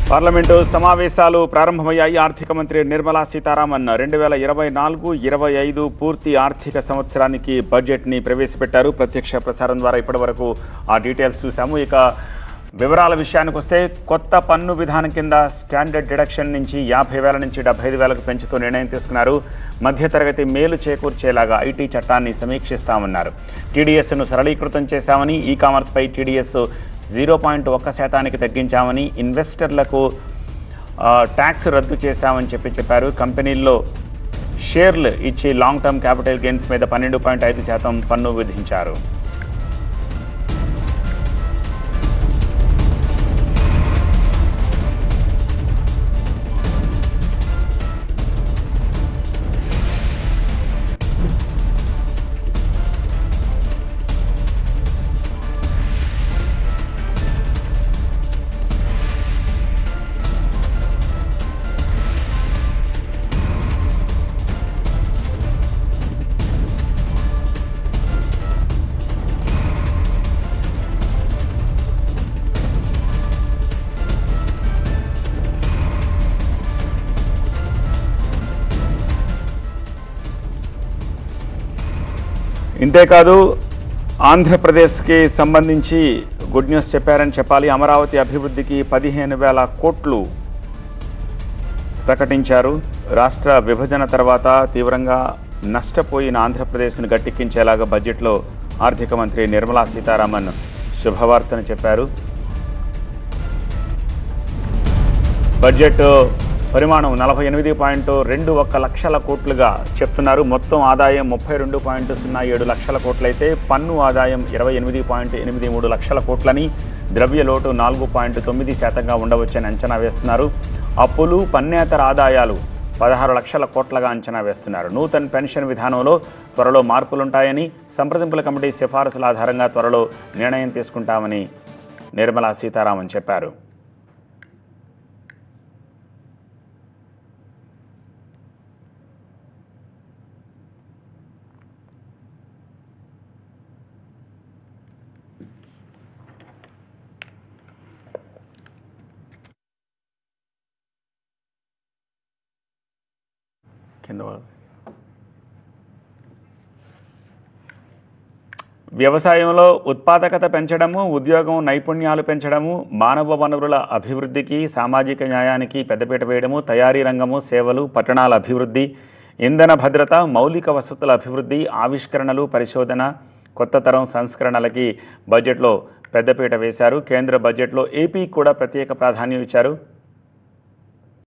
Parliament సమావేశాలు ప్రారంభమయ్యాయి. ఆర్థిక మంత్రి నిర్మలా సీతారామన్ 2024-25 పూర్తి ఆర్థిక సంవత్సరానికి బడ్జెట్ని ప్రవేశపెట్టారు. ప్రత్యక్ష ప్రసారం ద్వారా ఇప్పటివరకు ఆ డీటెయిల్స్ చూసాము. ఇక వివరాల విషయానికి వస్తే కొత్త పన్ను విధానం కింద స్టాండర్డ్ డిడక్షన్ నుంచి 50,000 నుంచి 75,000కు పెంచుతూ నిర్ణయం తీసుకున్నారు. మధ్యతరగతి మేలు చేకూర్చేలాగా ఐటీ చట్టాన్ని సమీక్షిస్తామన్నారు. టీడీఎస్ను సరళీకృతం చేశామని, ఈ కామర్స్పై టీడీఎస్ 0.1% తగ్గించామని, ఇన్వెస్టర్లకు ట్యాక్స్ రద్దు చేశామని చెప్పారు. కంపెనీల్లో షేర్లు ఇచ్చి లాంగ్ టర్మ్ క్యాపిటల్ గెయిన్స్ మీద 12.5% పన్ను విధించారు. ఇంతేకాదు ఆంధ్రప్రదేశ్కి సంబంధించి గుడ్ న్యూస్ చెప్పారని చెప్పాలి. అమరావతి అభివృద్ధికి 15,000 కోట్లు ప్రకటించారు. రాష్ట్ర విభజన తర్వాత తీవ్రంగా నష్టపోయిన ఆంధ్రప్రదేశ్ను గట్టెక్కించేలాగా బడ్జెట్లో ఆర్థిక మంత్రి నిర్మలా సీతారామన్ శుభవార్తను చెప్పారు. బడ్జెట్ పరిమాణం 48.21 లక్షల కోట్లుగా చెప్తున్నారు. మొత్తం ఆదాయం 32.07 లక్షల కోట్లయితే పన్ను ఆదాయం 28.83 లక్షల కోట్లని, ద్రవ్య లోటు 4.9%గా ఉండవచ్చని అంచనా వేస్తున్నారు. అప్పులు, పన్నేతర ఆదాయాలు 16 లక్షల కోట్లగా అంచనా వేస్తున్నారు. నూతన పెన్షన్ విధానంలో త్వరలో మార్పులుంటాయని, సంప్రదింపుల కమిటీ సిఫారసుల ఆధారంగా త్వరలో నిర్ణయం తీసుకుంటామని నిర్మలా సీతారామన్ చెప్పారు. వ్యవసాయంలో ఉత్పాదకత పెంచడము, ఉద్యోగం నైపుణ్యాలు పెంచడము, మానవ వనరుల అభివృద్ధికి, సామాజిక న్యాయానికి పెద్దపీట వేయడము, తయారీ రంగము, సేవలు, పట్టణాల అభివృద్ధి, ఇంధన భద్రత, మౌలిక వసతుల అభివృద్ధి, ఆవిష్కరణలు, పరిశోధన, కొత్త తరం సంస్కరణలకి బడ్జెట్లో పెద్దపీట వేశారు. కేంద్ర బడ్జెట్లో ఏపీకి కూడా ప్రత్యేక ప్రాధాన్యం ఇచ్చారు.